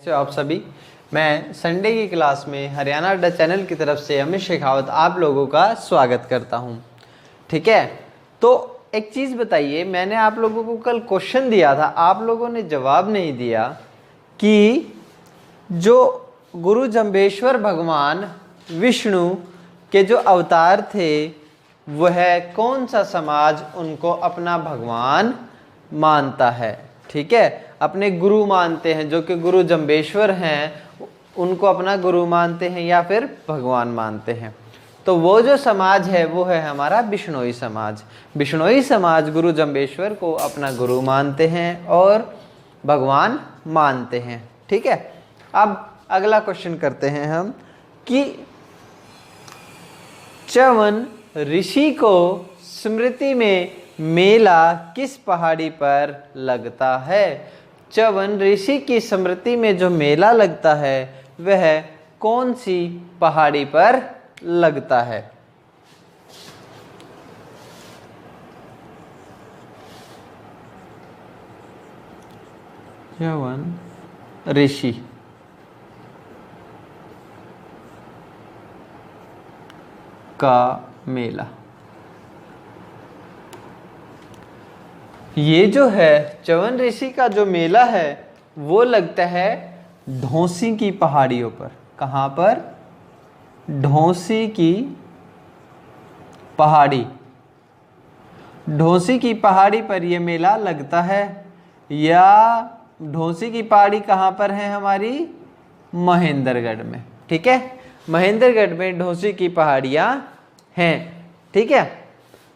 आप सभी, मैं संडे की क्लास में हरियाणा अड्डा चैनल की तरफ से अमित शेखावत आप लोगों का स्वागत करता हूं। ठीक है, तो एक चीज़ बताइए, मैंने आप लोगों को कल क्वेश्चन दिया था, आप लोगों ने जवाब नहीं दिया कि जो गुरु जम्बेश्वर भगवान विष्णु के जो अवतार थे वह कौन सा समाज उनको अपना भगवान मानता है। ठीक है, अपने गुरु मानते हैं, जो कि गुरु जम्बेश्वर हैं उनको अपना गुरु मानते हैं या फिर भगवान मानते हैं। तो वो जो समाज है वो है हमारा बिश्नोई समाज। बिश्नोई समाज गुरु जम्बेश्वर को अपना गुरु मानते हैं और भगवान मानते हैं। ठीक है, अब अगला क्वेश्चन करते हैं हम कि च्यवन ऋषि को स्मृति में मेला किस पहाड़ी पर लगता है। च्यवन ऋषि की स्मृति में जो मेला लगता है वह कौन सी पहाड़ी पर लगता है। च्यवन ऋषि का मेला, ये जो है च्यवन ऋषि का जो मेला है वो लगता है ढोसी की पहाड़ियों पर। कहाँ पर? ढोसी की पहाड़ी। ढोसी की पहाड़ी पर ये मेला लगता है। या ढोसी की पहाड़ी कहाँ पर है हमारी? महेंद्रगढ़ में। ठीक है, महेंद्रगढ़ में ढोसी की पहाड़ियाँ हैं। ठीक है,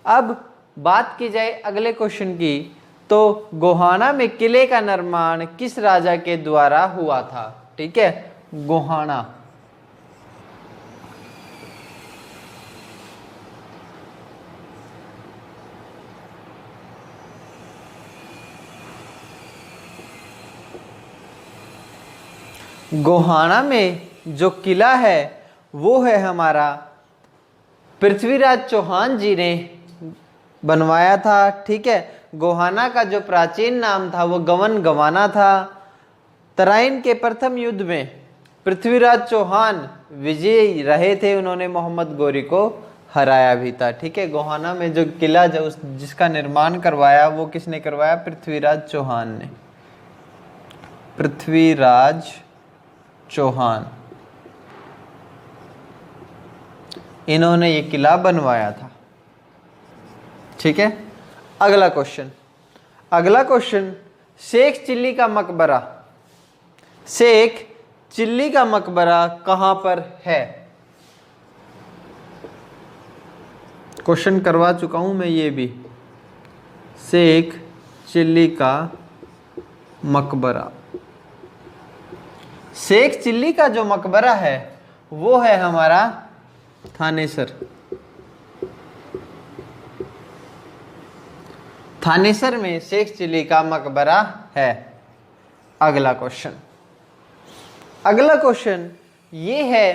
अब बात की जाए अगले क्वेश्चन की, तो गोहाना में किले का निर्माण किस राजा के द्वारा हुआ था। ठीक है, गोहाना, गोहाना में जो किला है वो है हमारा पृथ्वीराज चौहान जी ने बनवाया था। ठीक है, गोहाना का जो प्राचीन नाम था वो गवन गवाना था। तराइन के प्रथम युद्ध में पृथ्वीराज चौहान विजयी रहे थे, उन्होंने मोहम्मद गौरी को हराया भी था। ठीक है, गोहाना में जो किला जिसका निर्माण करवाया वो किसने करवाया? पृथ्वीराज चौहान ने। पृथ्वीराज चौहान, इन्होंने ये किला बनवाया था। ठीक है, अगला क्वेश्चन, शेख चिल्ली का मकबरा, शेख चिल्ली का मकबरा कहां पर है। क्वेश्चन करवा चुका हूं मैं ये भी। शेख चिल्ली का मकबरा, शेख चिल्ली का जो मकबरा है वो है हमारा थानेसर। थानेसर में शेख चिल्ली का मकबरा है। अगला क्वेश्चन ये है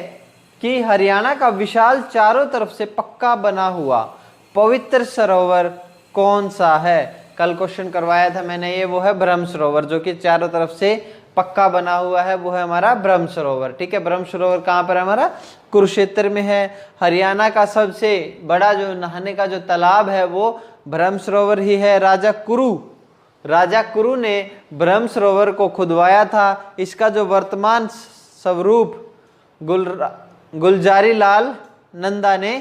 कि हरियाणा का विशाल चारों तरफ से पक्का बना हुआ पवित्र सरोवर कौन सा है। कल क्वेश्चन करवाया था मैंने ये, वो है ब्रह्म सरोवर, जो कि चारों तरफ से पक्का बना हुआ है, वो है हमारा ब्रह्म सरोवर। ठीक है, ब्रह्म सरोवर कहाँ पर है हमारा? कुरुक्षेत्र में है। हरियाणा का सबसे बड़ा जो नहाने का जो तालाब है वो ब्रह्म सरोवर ही है। राजा कुरु ने ब्रह्म सरोवर को खुदवाया था। इसका जो वर्तमान स्वरूप गुलजारी लाल नंदा ने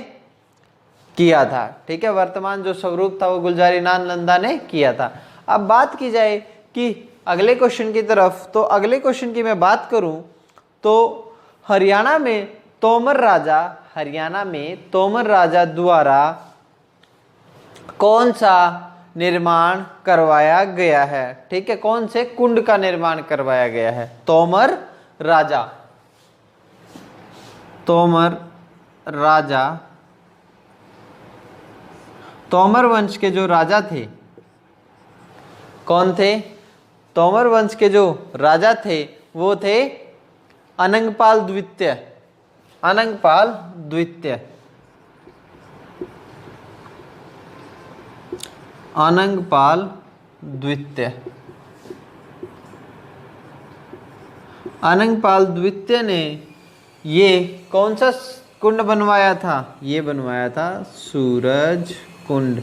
किया था। ठीक है, वर्तमान जो स्वरूप था वो गुलजारी लाल नंदा ने किया था। अब बात की जाए कि अगले क्वेश्चन की तरफ, तो अगले क्वेश्चन की मैं बात करूं तो हरियाणा में तोमर राजा द्वारा कौन सा निर्माण करवाया गया है। ठीक है, कौन से कुंड का निर्माण करवाया गया है? तोमर राजा, तोमर वंश के जो राजा थे, कौन थे? तोमर वंश के जो राजा थे वो थे अनंगपाल द्वितीय। अनंगपाल द्वितीय ने ये कौन सा कुंड बनवाया था? ये बनवाया था सूरज कुंड।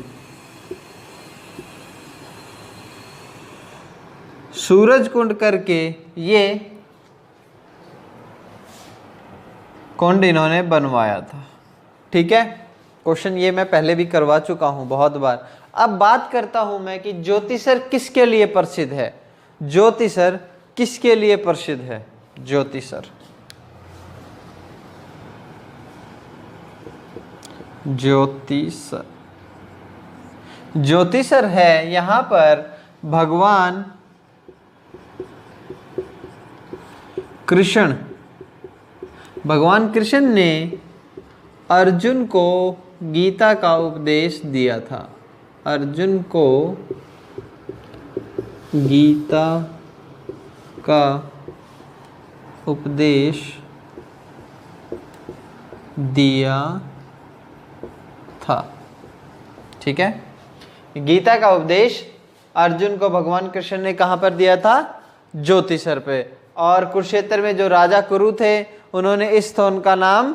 सूरज कुंड करके ये कुंड इन्होंने बनवाया था। ठीक है, क्वेश्चन ये मैं पहले भी करवा चुका हूं बहुत बार। अब बात करता हूं मैं कि ज्योतिसर किसके लिए प्रसिद्ध है? ज्योतिसर किसके लिए प्रसिद्ध है? ज्योतिसर, ज्योतिसर, ज्योतिसर है यहां पर भगवान कृष्ण, भगवान कृष्ण ने अर्जुन को गीता का उपदेश दिया था। अर्जुन को गीता का उपदेश दिया था। ठीक है, गीता का उपदेश अर्जुन को भगवान कृष्ण ने कहां पर दिया था? ज्योतिसर पे। और कुरुक्षेत्र में जो राजा कुरु थे उन्होंने इस स्थल का नाम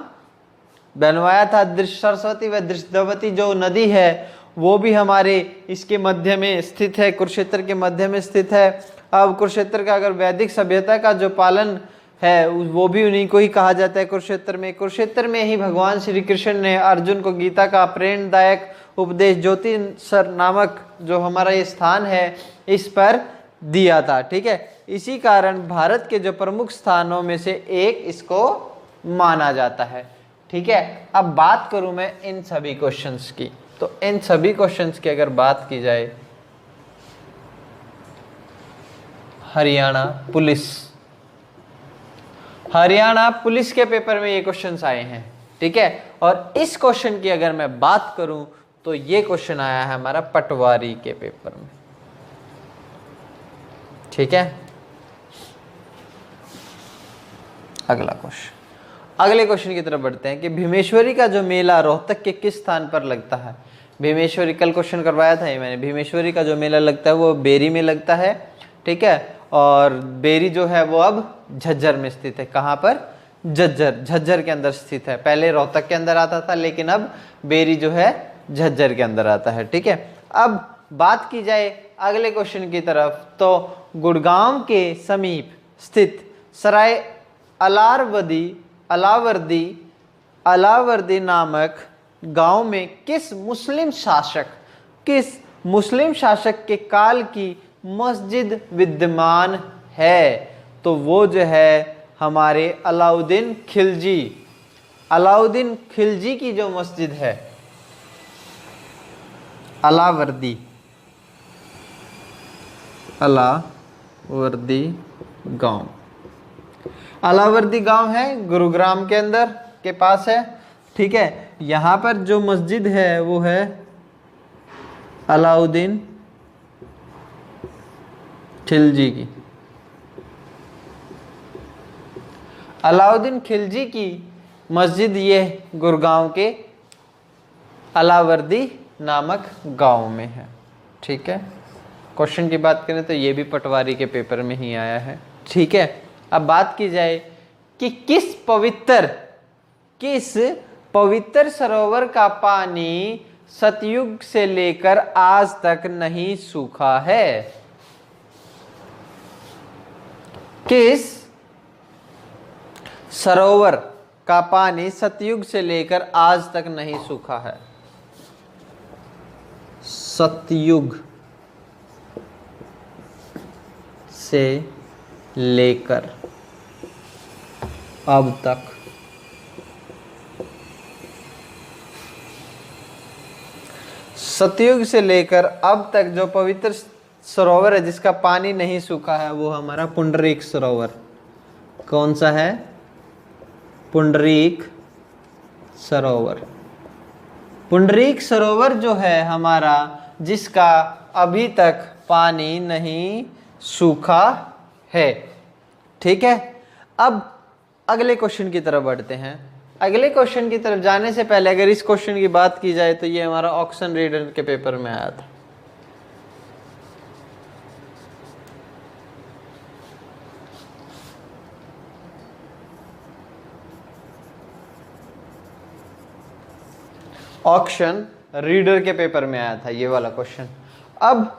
बनवाया था। सरस्वती व दृष्टवती जो नदी है वो भी हमारे इसके मध्य में स्थित है, कुरुक्षेत्र के मध्य में स्थित है। अब कुरुक्षेत्र का अगर वैदिक सभ्यता का जो पालन है वो भी उन्हीं को ही कहा जाता है कुरुक्षेत्र में। कुरुक्षेत्र में ही भगवान श्री कृष्ण ने अर्जुन को गीता का प्रेरणादायक उपदेश ज्योतिसर नामक जो हमारा ये स्थान है इस पर दिया था। ठीक है, इसी कारण भारत के जो प्रमुख स्थानों में से एक इसको माना जाता है। ठीक है, अब बात करूं मैं इन सभी क्वेश्चंस की, तो इन सभी क्वेश्चंस की अगर बात की जाए, हरियाणा पुलिस, हरियाणा पुलिस के पेपर में ये क्वेश्चंस आए हैं। ठीक है, और इस क्वेश्चन की अगर मैं बात करूं तो ये क्वेश्चन आया है हमारा पटवारी के पेपर में। ठीक है, अगला क्वेश्चन, अगले क्वेश्चन की तरफ बढ़ते हैं कि भीमेश्वरी का जो मेला रोहतक के किस स्थान पर लगता है? भीमेश्वरी, कल क्वेश्चन करवाया था ये मैंने, भीमेश्वरी का जो मेला लगता है वो बेरी में लगता है। ठीक है, और बेरी जो है वो अब झज्जर में स्थित है। कहाँ पर? झज्जर, झज्जर के अंदर स्थित है। पहले रोहतक के अंदर आता था लेकिन अब बेरी जो है झज्जर के अंदर आता है। ठीक है, अब बात की जाए अगले क्वेश्चन की तरफ, तो गुड़गांव के समीप स्थित सराय अलावर्दी नामक गांव में किस मुस्लिम शासक के काल की मस्जिद विद्यमान है? तो वो जो है हमारे अलाउद्दीन खिलजी की जो मस्जिद है, अलावर्दी गांव, अलावर्दी गांव है गुरुग्राम के अंदर के पास है। ठीक है, यहाँ पर जो मस्जिद है वो है अलाउद्दीन खिलजी की। अलाउद्दीन खिलजी की मस्जिद ये गुरुगांव के अलावर्दी नामक गांव में है। ठीक है, क्वेश्चन की बात करें तो ये भी पटवारी के पेपर में ही आया है। ठीक है, अब बात की जाए कि किस पवित्र सरोवर का पानी सतयुग से लेकर आज तक नहीं सूखा है? किस सरोवर का पानी सतयुग से लेकर आज तक नहीं सूखा है? सतयुग से लेकर अब तक, सतयुग से लेकर अब तक जो पवित्र सरोवर है जिसका पानी नहीं सूखा है वो हमारा पुंडरीक सरोवर। कौन सा है? पुंडरीक सरोवर। पुंडरीक सरोवर जो है हमारा, जिसका अभी तक पानी नहीं सूखा है। ठीक है, अब अगले क्वेश्चन की तरफ बढ़ते हैं। अगले क्वेश्चन की तरफ जाने से पहले अगर इस क्वेश्चन की बात की जाए तो ये हमारा ऑक्शन रीडर के पेपर में आया था। ऑक्शन रीडर के पेपर में आया था ये वाला क्वेश्चन। अब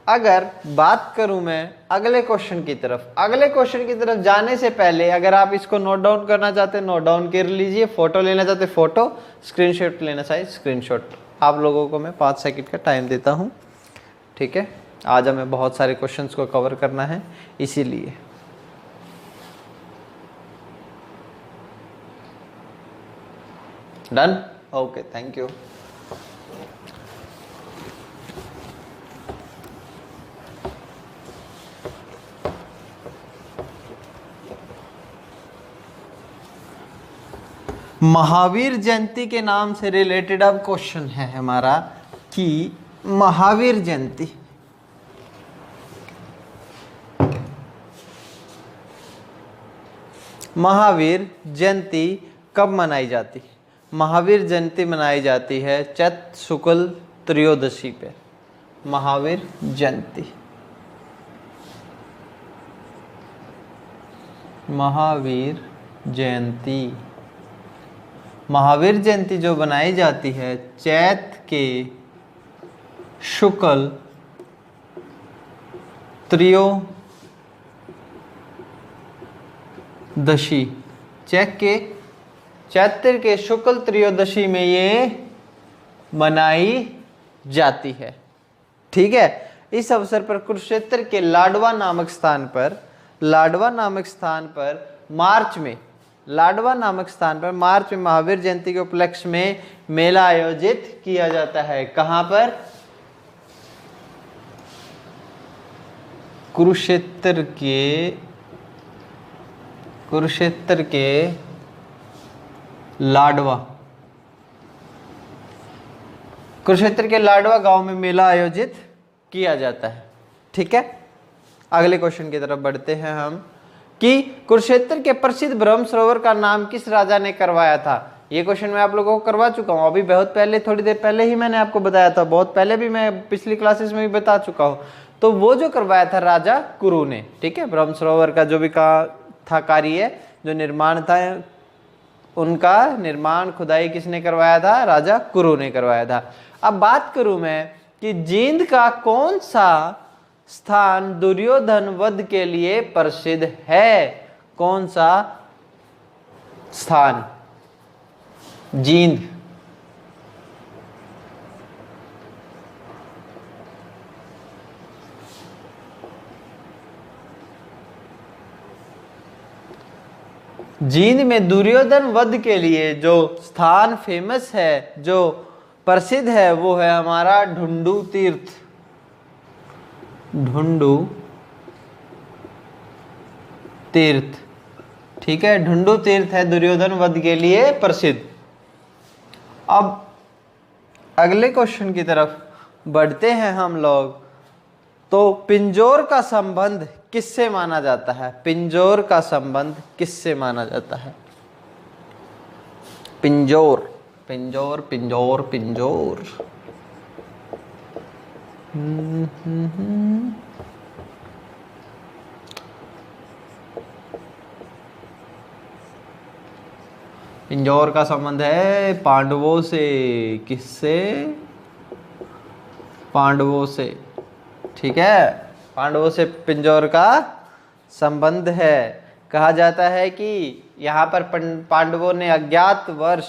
अगर बात करूं मैं अगले क्वेश्चन की तरफ, अगले क्वेश्चन की तरफ जाने से पहले अगर आप इसको नोट डाउन करना चाहते हैं नोट डाउन कर लीजिए, फोटो लेना चाहते फोटो, स्क्रीनशॉट लेना चाहिए स्क्रीनशॉट। आप लोगों को मैं 5 सेकंड का टाइम देता हूं, ठीक है। आज हमें बहुत सारे क्वेश्चंस को कवर करना है इसीलिए। Done, okay, thank you. Mahavir Jayanti के नाम से रिलेटेड अब क्वेश्चन है हमारा कि महावीर जयंती कब मनाई जाती? महावीर जयंती मनाई जाती है चैत्र शुक्ल त्रयोदशी पे। महावीर जयंती, महावीर जयंती जो बनाई जाती है चैत्र के शुक्ल त्रयोदशी, चैत्र के शुक्ल त्रयोदशी में ये मनाई जाती है, ठीक है। इस अवसर पर कुरुक्षेत्र के लाडवा नामक स्थान पर मार्च में महावीर जयंती के उपलक्ष्य में मेला आयोजित किया जाता है। कहां पर? कुरुक्षेत्र के लाडवा गांव में मेला आयोजित किया जाता है, ठीक है। अगले क्वेश्चन की तरफ बढ़ते हैं हम कि कुरुक्षेत्र के प्रसिद्ध ब्रह्म सरोवर का नाम किस राजा ने करवाया था? ये क्वेश्चन मैं आप लोगों को करवा चुका हूँ अभी बहुत पहले, थोड़ी देर पहले ही मैंने आपको बताया था, बहुत पहले भी मैं पिछली क्लासेस में भी बता चुका हूँ। तो वो जो करवाया था राजा कुरु ने, ठीक है। ब्रह्म सरोवर का जो भी था कार्य, जो निर्माण था, उनका निर्माण खुदाई किसने करवाया था? राजा कुरु ने करवाया था। अब बात करूं मैं कि जींद का कौन सा स्थान दुर्योधन वध के लिए प्रसिद्ध है? कौन सा स्थान? जींद। जींद में दुर्योधन वध के लिए जो स्थान फेमस है, जो प्रसिद्ध है, वो है हमारा ढुंडू तीर्थ। ठीक है, ढुंडू तीर्थ है दुर्योधन वध के लिए प्रसिद्ध। अब अगले क्वेश्चन की तरफ बढ़ते हैं हम लोग। तो पिंजौर का संबंध किससे माना जाता है? पिंजौर का संबंध किससे माना जाता है? पिंजौर। पिंजौर का संबंध है पांडवों से। किससे? पांडवों से, ठीक है। पांडवों से पिंजौर का संबंध है। कहा जाता है कि यहाँ पर पांडवों ने अज्ञात वर्ष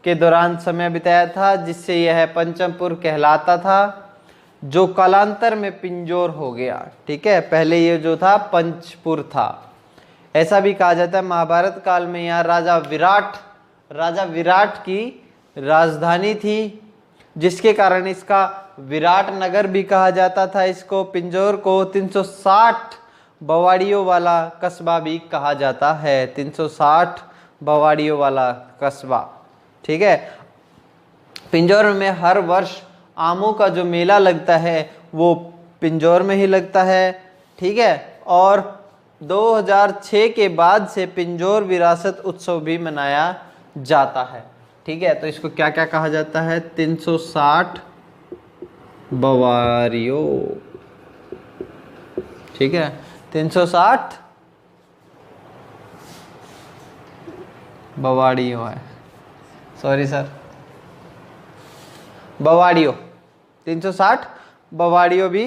के दौरान समय बिताया था, जिससे यह पंचमपुर कहलाता था, जो कालांतर में पिंजौर हो गया, ठीक है। पहले ये जो था पंचपुर था। ऐसा भी कहा जाता है महाभारत काल में यहाँ राजा विराट की राजधानी थी, जिसके कारण इसका विराट नगर भी कहा जाता था। इसको पिंजौर को 360 बवाड़ियों वाला कस्बा भी कहा जाता है। 360 बवाड़ियों वाला कस्बा, ठीक है। पिंजौर में हर वर्ष आमों का जो मेला लगता है वो पिंजौर में ही लगता है, ठीक है। और 2006 के बाद से पिंजौर विरासत उत्सव भी मनाया जाता है, ठीक है। तो इसको क्या क्या कहा जाता है? 360 बवारियों, ठीक है। 360 बवाड़ियों है, सॉरी सर, बवाड़ियों, 360 बवाड़ियों भी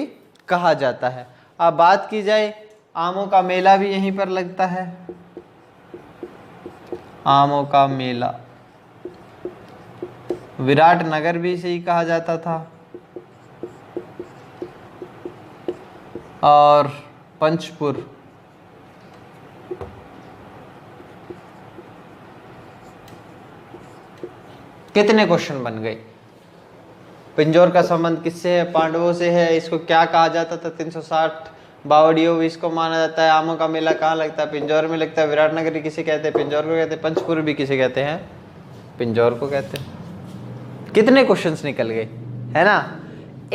कहा जाता है। अब बात की जाए, आमों का मेला भी यहीं पर लगता है, आमों का मेला। विराटनगर भी इसे ही कहा जाता था, और पंचपुर। कितने क्वेश्चन बन गए? पिंजौर का संबंध किससे है? पांडवों से है। इसको क्या कहा जाता था? 360 बावड़ियों भी इसको माना जाता है। आमों का मेला कहाँ लगता है? पिंजौर में लगता है। विराटनगर किसे कहते हैं? पिंजौर को कहते हैं। पंचपुर भी किसे कहते हैं? पिंजौर को कहते हैं। कितने क्वेश्चंस निकल गए, है ना?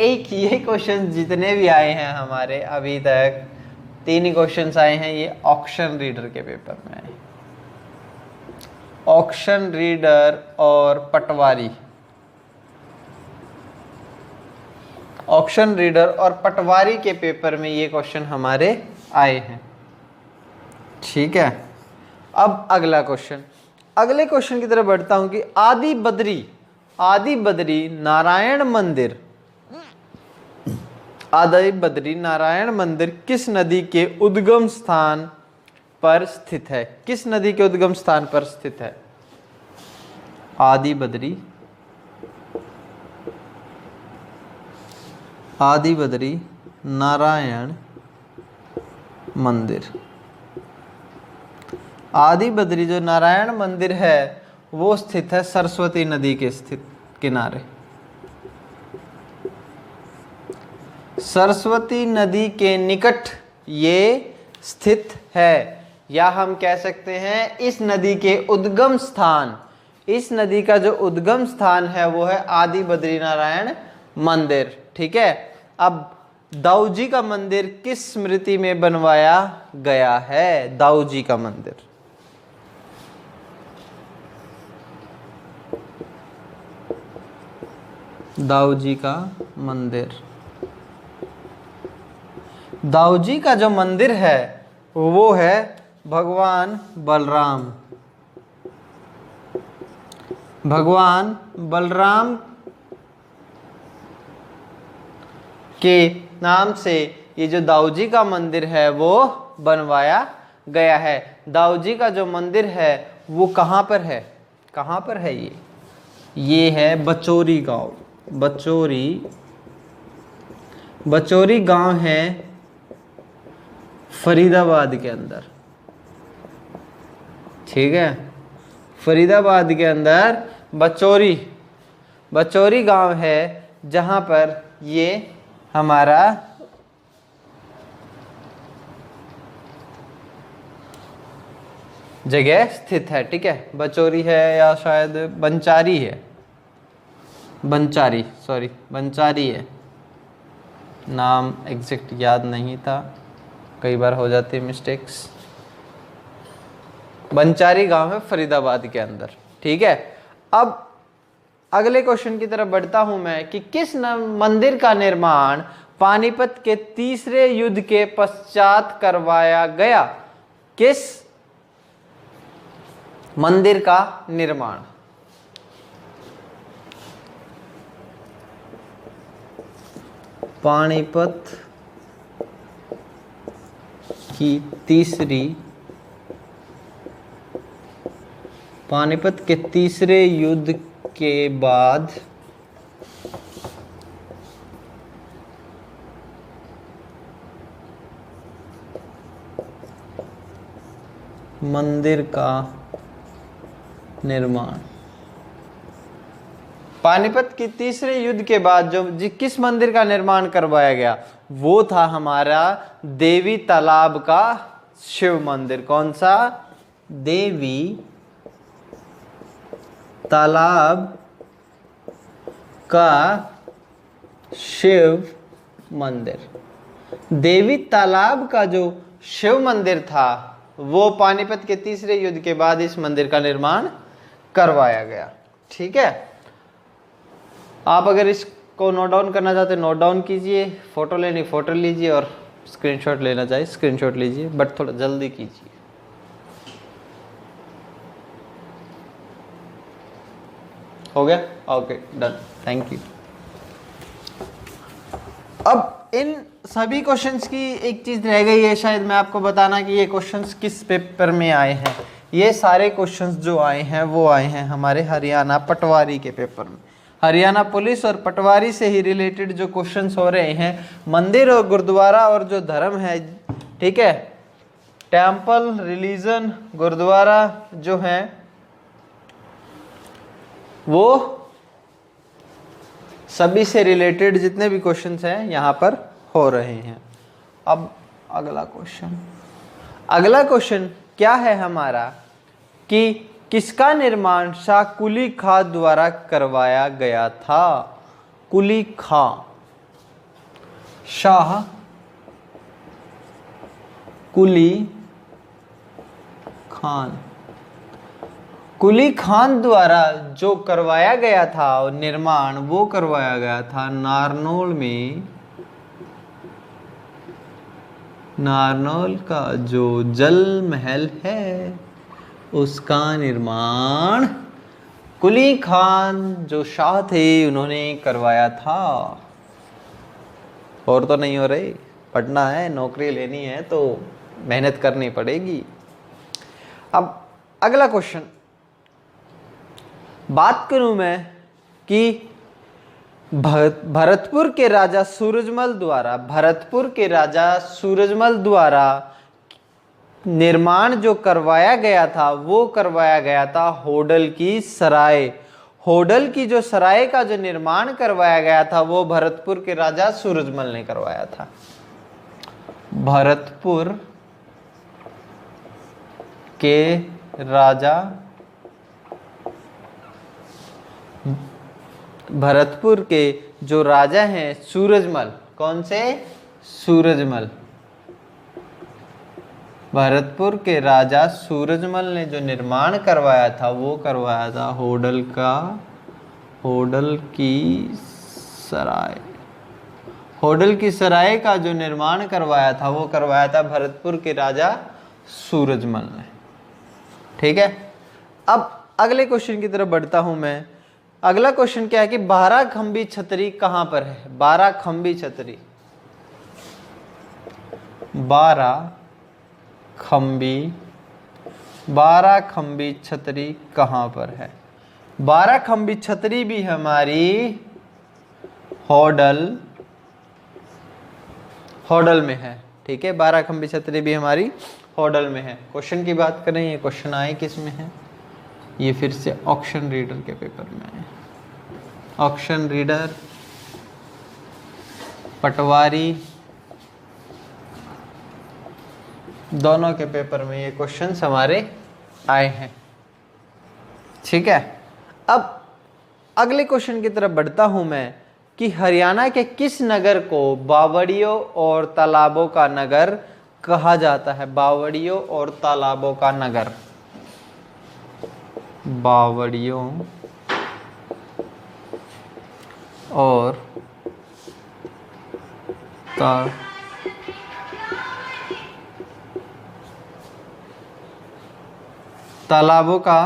एक ये क्वेश्चन जितने भी आए हैं हमारे अभी तक, 3 ही क्वेश्चंस आए हैं, ये ऑक्शन रीडर के पेपर में आए। ऑक्शन रीडर और पटवारी, ऑक्शन रीडर और पटवारी के पेपर में ये क्वेश्चन हमारे आए हैं। ठीक है, अब अगला क्वेश्चन, अगले क्वेश्चन की तरफ बढ़ता हूं कि आदि बद्री नारायण मंदिर, आदि बद्री नारायण मंदिर किस नदी के उद्गम स्थान पर स्थित है? किस नदी के उद्गम स्थान पर स्थित है? आदि बद्री नारायण मंदिर। आदि बद्री जो नारायण मंदिर है वो स्थित है सरस्वती नदी के स्थित किनारे। सरस्वती नदी के निकट ये स्थित है, या हम कह सकते हैं इस नदी के उद्गम स्थान, इस नदी का जो उद्गम स्थान है वो है आदि बद्रीनारायण मंदिर। ठीक है, अब दाऊजी का मंदिर किस स्मृति में बनवाया गया है? दाऊजी का मंदिर, दाऊजी का मंदिर, दाऊजी का जो मंदिर है वो है भगवान बलराम, भगवान बलराम के नाम से ये जो दाऊजी का मंदिर है वो बनवाया गया है। दाऊजी का जो मंदिर है वो कहाँ पर है? कहाँ पर है ये है बचौरी गांव। बचौरी गांव है फरीदाबाद के अंदर। ठीक है, फरीदाबाद के अंदर बचौरी गांव है, जहां पर ये हमारा जगह स्थित है। ठीक है, बचौरी है या शायद बंचारी है, बंचारी है, नाम एग्जैक्ट याद नहीं था, कई बार हो जाती है मिस्टेक्स। बंचारी गांव है फरीदाबाद के अंदर। ठीक है, अब अगले क्वेश्चन की तरफ बढ़ता हूं मैं कि किस मंदिर का निर्माण पानीपत के तीसरे युद्ध के पश्चात करवाया गया? किस मंदिर का निर्माण? पानीपत के तीसरे युद्ध के बाद मंदिर का निर्माण। पानीपत के तीसरे युद्ध के बाद जो किस मंदिर का निर्माण करवाया गया वो था हमारा देवी तालाब का शिव मंदिर। कौन सा? देवी तालाब का शिव मंदिर। देवी तालाब का जो शिव मंदिर था वो पानीपत के तीसरे युद्ध के बाद इस मंदिर का निर्माण करवाया गया। ठीक है, आप अगर इसको नोट डाउन करना चाहते हैं नोट डाउन कीजिए, फोटो लेनी फोटो लीजिए, और स्क्रीनशॉट लेना चाहिए स्क्रीनशॉट लीजिए, बट थोड़ा जल्दी कीजिए। हो गया? Okay, done, thank you. इन सभी क्वेश्चंस की एक चीज रह गई है शायद मैं आपको बताना कि ये क्वेश्चंस किस पेपर में आए हैं। ये सारे क्वेश्चंस जो आए हैं वो आए हैं हमारे हरियाणा पटवारी के पेपर में। हरियाणा पुलिस और पटवारी से ही रिलेटेड जो क्वेश्चंस हो रहे हैं, मंदिर और गुरुद्वारा और जो धर्म है, ठीक है, टेम्पल, रिलीजन, गुरुद्वारा जो है वो सभी से रिलेटेड जितने भी क्वेश्चंस हैं यहाँ पर हो रहे हैं। अब अगला क्वेश्चन क्या है हमारा कि किसका निर्माण शाह कुली खां द्वारा करवाया गया था? कुली खां, शाह कुली खान, कुली खान द्वारा जो करवाया गया था निर्माण, वो करवाया गया था नारनौल में। नारनौल का जो जल महल है उसका निर्माण कुली खान जो शाह थे उन्होंने करवाया था। और तो नहीं हो रही, पढ़ना है, नौकरी लेनी है तो मेहनत करनी पड़ेगी। अब अगला क्वेश्चन बात करूं मैं कि भरतपुर के राजा सूरजमल द्वारा निर्माण जो करवाया गया था वो करवाया गया था होडल की सराय। होडल की जो सराय का जो निर्माण करवाया गया था वो भरतपुर के राजा सूरजमल ने करवाया था। भरतपुर के जो राजा हैं सूरजमल, कौन से? सूरजमल। भरतपुर के राजा सूरजमल ने जो निर्माण करवाया था वो करवाया था होडल की सराय। होडल की सराय का जो निर्माण करवाया था वो करवाया था भरतपुर के राजा सूरजमल ने। ठीक है, अब अगले क्वेश्चन की तरफ बढ़ता हूं मैं। अगला क्वेश्चन क्या है कि 12 खंबी छतरी कहां पर है? 12 खंबी छतरी, 12 खंबी छतरी कहां पर है? 12 खंबी छतरी भी हमारी होडल में है। ठीक है, 12 खंबी छतरी भी हमारी होडल में है। क्वेश्चन की बात करें, ये क्वेश्चन आए किस में है? ये फिर से ऑक्शन रीडर के पेपर में है। ऑक्शन रीडर, पटवारी, दोनों के पेपर में ये क्वेश्चंस हमारे आए हैं। ठीक है, अब अगले क्वेश्चन की तरफ बढ़ता हूं मैं कि हरियाणा के किस नगर को बावड़ियों और तालाबों का नगर कहा जाता है? बावड़ियों और तालाबों का नगर, बावड़ियों और तालाबों का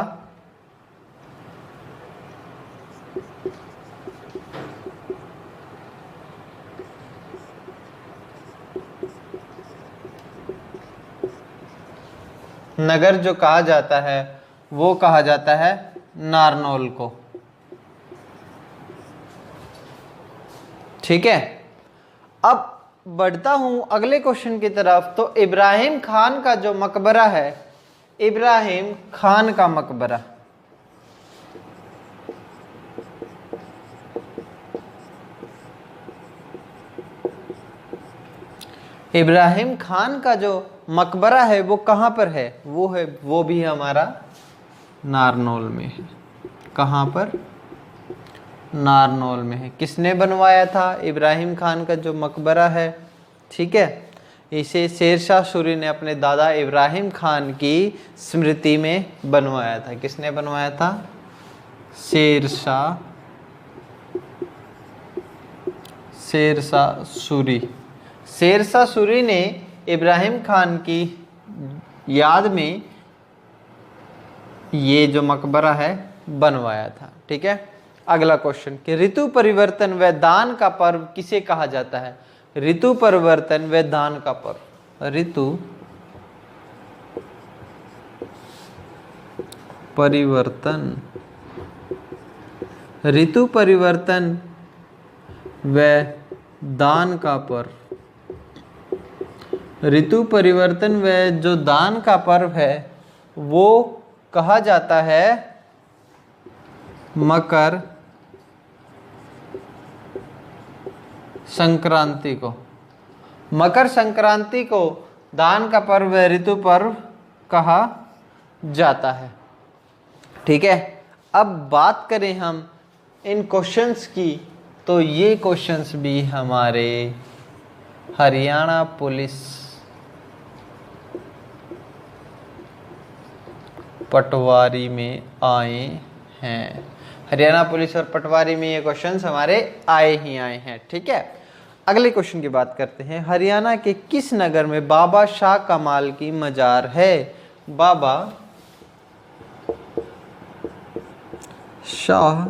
नगर जो कहा जाता है वो कहा जाता है नारनौल को। ठीक है, अब बढ़ता हूं अगले क्वेश्चन की तरफ। तो इब्राहिम खान का जो मकबरा है, इब्राहिम खान का मकबरा, इब्राहिम खान का जो मकबरा है वो कहां पर है? वो भी हमारा नारनौल में है। कहां पर? नारनौल में है। किसने बनवाया था? इब्राहिम खान का जो मकबरा है, ठीक है, इसे शेरशाह सूरी ने अपने दादा इब्राहिम खान की स्मृति में बनवाया था। किसने बनवाया था? शेरशाह सूरी। शेरशाह सूरी ने इब्राहिम खान की याद में ये जो मकबरा है बनवाया था। ठीक है, अगला क्वेश्चन कि ऋतु परिवर्तन व दान का पर्व किसे कहा जाता है? ऋतु परिवर्तन व धान का पर्व। ऋतु परिवर्तन, ऋतु परिवर्तन व दान का पर्व। ऋतु परिवर्तन व जो दान का पर्व है वो कहा जाता है मकर संक्रांति को। मकर संक्रांति को दान का पर्व व ऋतु पर्व कहा जाता है। ठीक है, अब बात करें हम इन क्वेश्चंस की, तो ये क्वेश्चंस भी हमारे हरियाणा पुलिस पटवारी में आए हैं। हरियाणा पुलिस और पटवारी में ये क्वेश्चंस हमारे आए ही आए हैं। ठीक है, अगले क्वेश्चन की बात करते हैं। हरियाणा के किस नगर में बाबा शाह कमाल की मजार है? बाबा शाह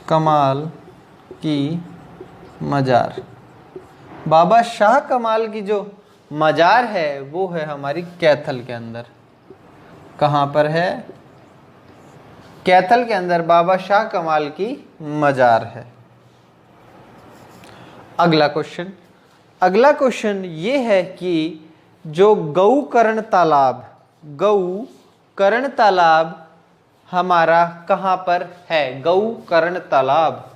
कमाल की मजार। बाबा शाह कमाल की जो मजार है वो है हमारी कैथल के अंदर। कहाँ पर है? कैथल के अंदर बाबा शाह कमाल की मजार है। अगला क्वेश्चन ये है कि जो गौकर्ण तालाब हमारा कहाँ पर है? गौकर्ण तालाब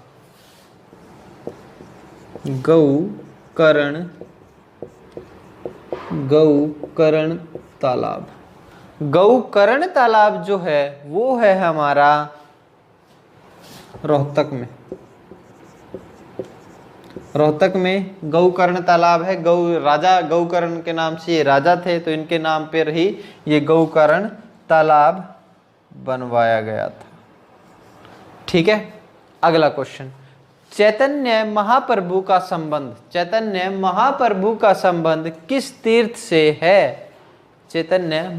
जो है वो है हमारा रोहतक में गौकर्ण तालाब है। राजा गौकर्ण के नाम से ये राजा थे, तो इनके नाम पर ही ये गौकर्ण तालाब बनवाया गया था। ठीक है, अगला क्वेश्चन, चैतन्य महाप्रभु का संबंध किस तीर्थ से है? चैतन्य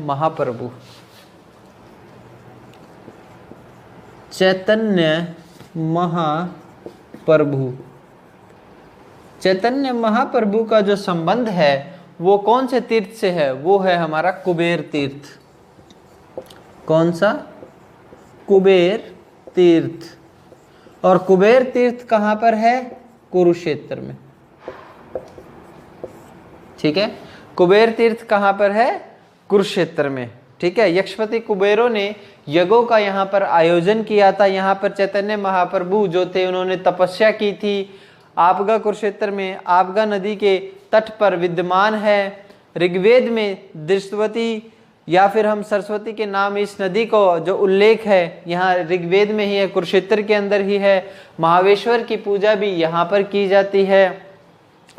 महाप्रभु का जो संबंध है वो कौन से तीर्थ से है? वो है हमारा कुबेर तीर्थ। कौन सा? कुबेर तीर्थ। और कुबेर तीर्थ कहाँ पर है? कुरुक्षेत्र में। ठीक है, कुबेर तीर्थ कहाँ पर है? कुरुक्षेत्र में। ठीक है, यक्षपति कुबेरों ने यज्ञों का यहाँ पर आयोजन किया था। यहाँ पर चैतन्य महाप्रभु जो थे उन्होंने तपस्या की थी। आपगा कुरुक्षेत्र में आपगा नदी के तट पर विद्यमान है। ऋग्वेद में दृष्टवती या फिर हम सरस्वती के नाम इस नदी को जो उल्लेख है यहाँ ऋग्वेद में ही है, कुरुक्षेत्र के अंदर ही है। महावेश्वर की पूजा भी यहाँ पर की जाती है।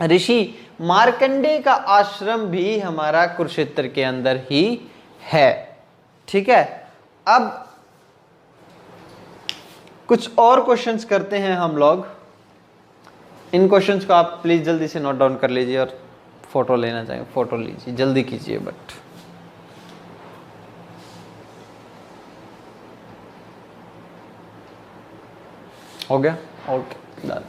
ऋषि मार्कंडेय का आश्रम भी हमारा कुरुक्षेत्र के अंदर ही है। ठीक है, अब कुछ और क्वेश्चंस करते हैं हम लोग। इन क्वेश्चंस को आप प्लीज जल्दी से नोट डाउन कर लीजिए और फोटो लेना चाहेंगे फोटो लीजिए, जल्दी कीजिए। बट हो गया? Okay, done.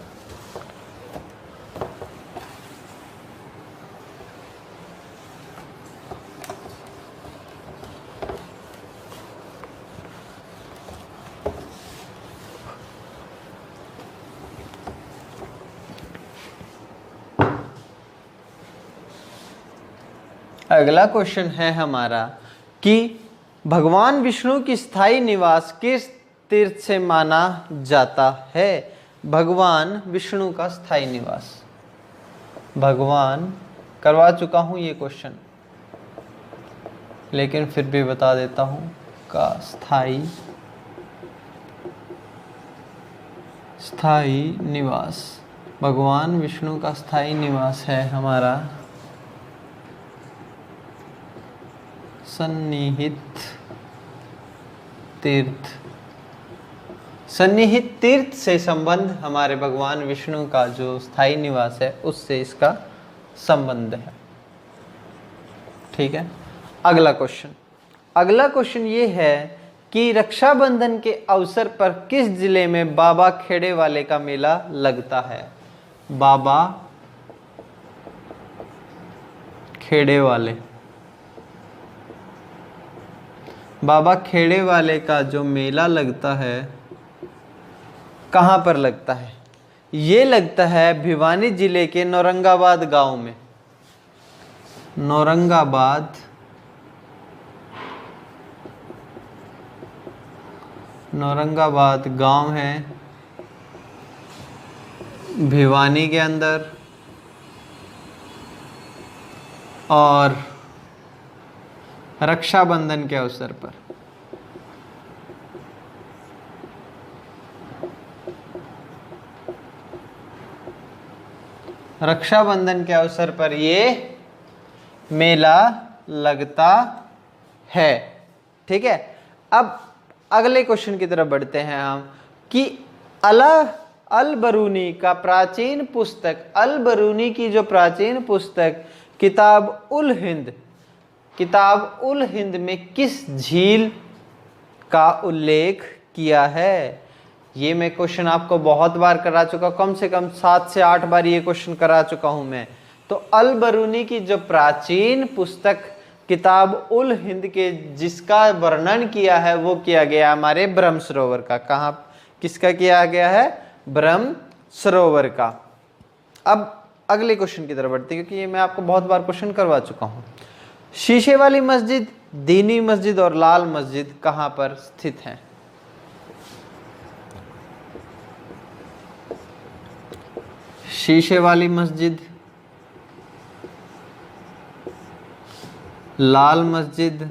अगला क्वेश्चन है हमारा कि भगवान विष्णु की स्थायी निवास किस तीर्थ से माना जाता है? भगवान विष्णु का स्थायी निवास, भगवान करवा चुका हूं ये क्वेश्चन, लेकिन फिर भी बता देता हूं का स्थायी निवास, भगवान विष्णु का स्थायी निवास है हमारा सन्निहित तीर्थ। सन्निहित तीर्थ से संबंध हमारे भगवान विष्णु का जो स्थायी निवास है उससे इसका संबंध है। ठीक है, अगला क्वेश्चन ये है कि रक्षाबंधन के अवसर पर किस जिले में बाबा खेड़े वाले का मेला लगता है? बाबा खेड़े वाले, बाबा खेड़े वाले का जो मेला लगता है कहाँ पर लगता है? ये लगता है भिवानी जिले के नौरंगाबाद गांव में। नौरंगाबाद गांव है भिवानी के अंदर, और रक्षाबंधन के अवसर पर ये मेला लगता है। ठीक है, अब अगले क्वेश्चन की तरफ बढ़ते हैं हम कि अल बरूनी का प्राचीन पुस्तक, अल बरूनी की जो प्राचीन पुस्तक किताब उल हिंद में किस झील का उल्लेख किया है? ये मैं क्वेश्चन आपको बहुत बार करा चुका, कम से कम 7 से 8 बार ये क्वेश्चन करा चुका हूं मैं। तो अल बरूनी की जो प्राचीन पुस्तक किताब उल हिंद के जिसका वर्णन किया है वो किया गया हमारे ब्रह्म सरोवर का। कहाँ, किसका किया गया है? ब्रह्म सरोवर का। अब अगले क्वेश्चन की तरफ बढ़ते हैं, क्योंकि ये मैं आपको बहुत बार क्वेश्चन करवा चुका हूं। शीशे वाली मस्जिद, दीनी मस्जिद और लाल मस्जिद कहां पर स्थित हैं? शीशे वाली मस्जिद, लाल मस्जिद,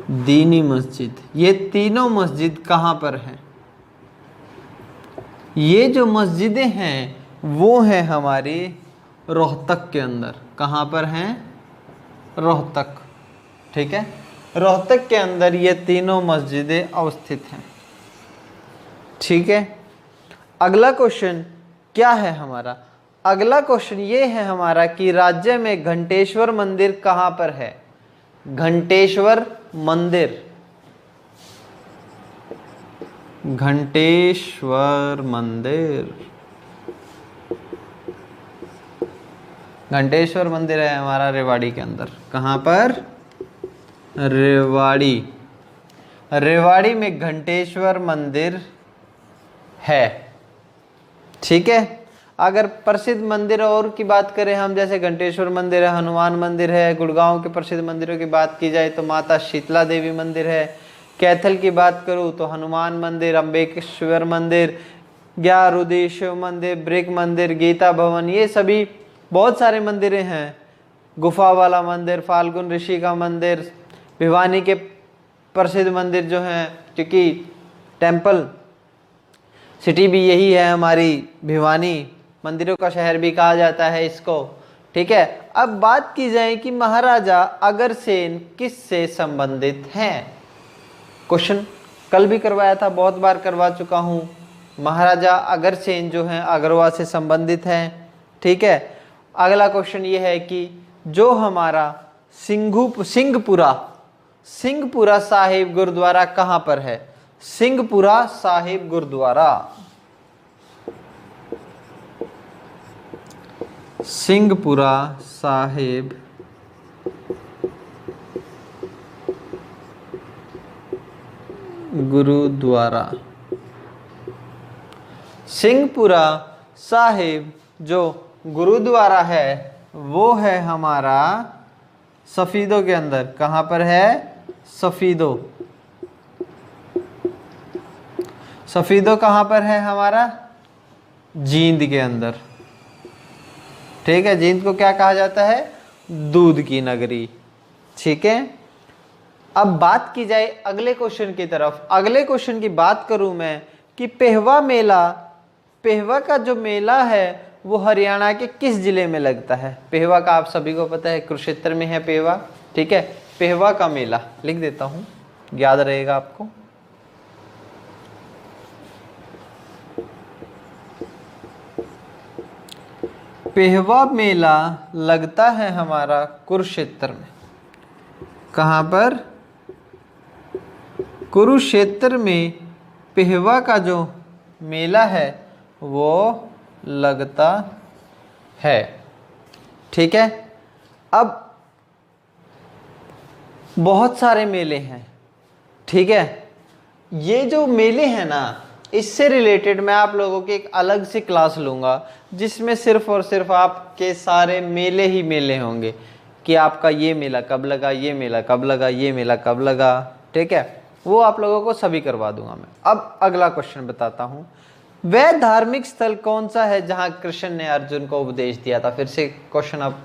दीनी मस्जिद, ये तीनों मस्जिद कहां पर हैं? ये जो मस्जिदें हैं वो हैं हमारी रोहतक के अंदर। कहां पर हैं? रोहतक। ठीक है, रोहतक के अंदर ये तीनों मस्जिदें अवस्थित हैं। ठीक है, अगला क्वेश्चन क्या है हमारा? अगला क्वेश्चन ये है हमारा कि राज्य में घंटेश्वर मंदिर कहां पर है? घंटेश्वर मंदिर, घंटेश्वर मंदिर, घंटेश्वर मंदिर है हमारा रेवाड़ी के अंदर। कहां पर? रेवाड़ी। रेवाड़ी में घंटेश्वर मंदिर है। ठीक है, अगर प्रसिद्ध मंदिर और की बात करें हम, जैसे घंटेश्वर मंदिर है, हनुमान मंदिर है, गुड़गांव के प्रसिद्ध मंदिरों की बात की जाए तो माता शीतला देवी मंदिर है। कैथल की बात करूं तो हनुमान मंदिर, अम्बेकेश्वर मंदिर, ग्यारुदेश्वर मंदिर, ब्रिक मंदिर, गीता भवन, ये सभी बहुत सारे मंदिरें हैं। गुफा वाला मंदिर, फाल्गुन ऋषि का मंदिर, भिवानी के प्रसिद्ध मंदिर जो हैं, क्योंकि टेम्पल सिटी भी यही है हमारी भिवानी, मंदिरों का शहर भी कहा जाता है इसको। ठीक है, अब बात की जाए कि महाराजा अग्रसेन किससे संबंधित हैं? क्वेश्चन कल भी करवाया था, बहुत बार करवा चुका हूं। महाराजा अग्रसेन जो हैं अग्रवा से संबंधित हैं। ठीक है, अगला क्वेश्चन ये है कि जो हमारा सिंहपुरा साहिब गुरुद्वारा कहां पर है? सिंहपुरा साहिब गुरुद्वारा, सिंहपुरा साहिब गुरुद्वारा, सिंहपुरा साहिब जो गुरुद्वारा है वो है हमारा सफीदो के अंदर। कहां पर है? सफीदो। सफीदो कहां पर है हमारा? जींद के अंदर। ठीक है, जींद को क्या कहा जाता है? दूध की नगरी। ठीक है, अब बात की जाए अगले क्वेश्चन की तरफ। अगले क्वेश्चन की बात करूं मैं कि पेहवा का जो मेला है वो हरियाणा के किस जिले में लगता है? पेहवा का आप सभी को पता है कुरुक्षेत्र में है पेहवा। ठीक है, पेहवा का मेला लिख देता हूं, याद रहेगा आपको। पेहवा मेला लगता है हमारा कुरुक्षेत्र में। कहाँ पर? कुरुक्षेत्र में पेहवा का जो मेला है वो लगता है। ठीक है, अब बहुत सारे मेले हैं। ठीक है, ये जो मेले हैं ना, इससे रिलेटेड मैं आप लोगों की एक अलग से क्लास लूँगा जिसमें सिर्फ और सिर्फ आपके सारे मेले ही मेले होंगे कि आपका ये मेला कब लगा, ये मेला कब लगा, ये मेला कब लगा। ठीक है, वो आप लोगों को सभी करवा दूंगा मैं। अब अगला क्वेश्चन बताता हूँ, वह धार्मिक स्थल कौन सा है जहाँ कृष्ण ने अर्जुन को उपदेश दिया था? फिर से क्वेश्चन अब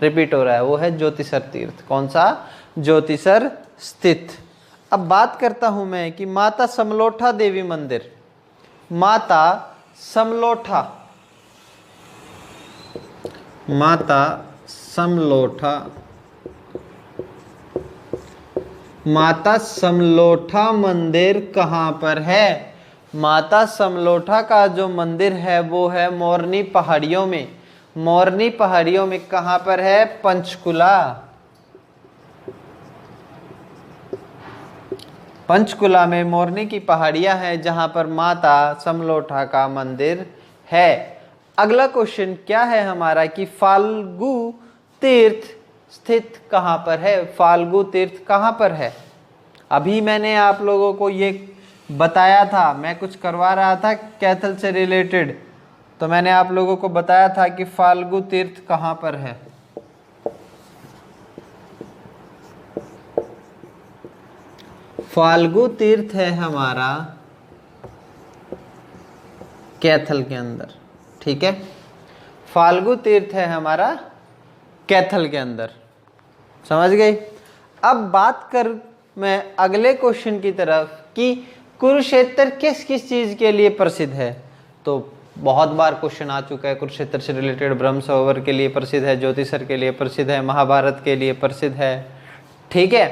रिपीट हो रहा है, वो है ज्योतिसर तीर्थ। कौन सा? ज्योतिसर स्थित। अब बात करता हूं मैं कि माता समलोठा देवी मंदिर, माता समलोठा, माता समलोठा, माता समलोठा मंदिर कहाँ पर है? माता समलोठा का जो मंदिर है वो है मोरनी पहाड़ियों में। मोरनी पहाड़ियों में कहाँ पर है? पंचकुला। पंचकुला में मोरनी की पहाड़ियां हैं जहां पर माता समलोठा का मंदिर है। अगला क्वेश्चन क्या है हमारा कि फाल्गु तीर्थ स्थित कहां पर है? फाल्गु तीर्थ कहां पर है? अभी मैंने आप लोगों को ये बताया था, मैं कुछ करवा रहा था कैथल से रिलेटेड, तो मैंने आप लोगों को बताया था कि फाल्गु तीर्थ कहां पर है। फाल्गु तीर्थ है हमारा कैथल के अंदर। ठीक है, फाल्गु तीर्थ है हमारा कैथल के अंदर। समझ गए? अब बात कर मैं अगले क्वेश्चन की तरफ कि कुरुक्षेत्र किस किस चीज के लिए प्रसिद्ध है। तो बहुत बार क्वेश्चन आ चुका है, कुरुक्षेत्र से रिलेटेड ब्रह्म सरोवर के लिए प्रसिद्ध है, ज्योतिसर के लिए प्रसिद्ध है, महाभारत के लिए प्रसिद्ध है। ठीक है,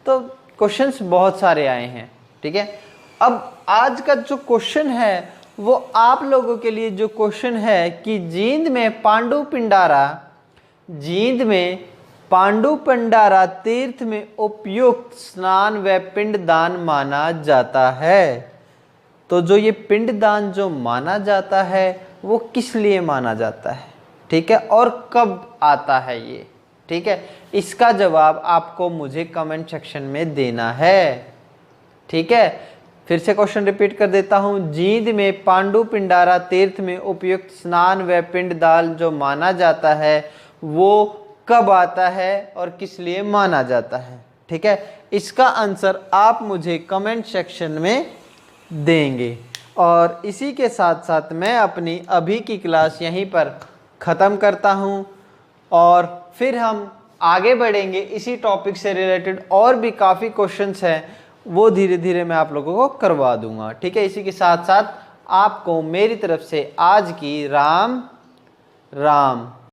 तो क्वेश्चंस बहुत सारे आए हैं। ठीक है, अब आज का जो क्वेश्चन है वो आप लोगों के लिए जो क्वेश्चन है कि जींद में पांडु पिंडारा, जींद में पांडु पिंडारा तीर्थ में उपयुक्त स्नान व पिंडदान माना जाता है। तो जो ये पिंडदान जो माना जाता है वो किस लिए माना जाता है? ठीक है, और कब आता है ये? ठीक है, इसका जवाब आपको मुझे कमेंट सेक्शन में देना है। ठीक है, फिर से क्वेश्चन रिपीट कर देता हूं, जींद में पांडु पिंडारा तीर्थ में उपयुक्त स्नान व पिंडदान जो माना जाता है वो कब आता है और किस लिए माना जाता है? ठीक है, इसका आंसर आप मुझे कमेंट सेक्शन में देंगे। और इसी के साथ साथ मैं अपनी अभी की क्लास यहीं पर ख़त्म करता हूं और फिर हम आगे बढ़ेंगे इसी टॉपिक से रिलेटेड। और भी काफ़ी क्वेश्चंस हैं, वो धीरे धीरे मैं आप लोगों को करवा दूंगा। ठीक है, इसी के साथ साथ आपको मेरी तरफ से आज की राम राम।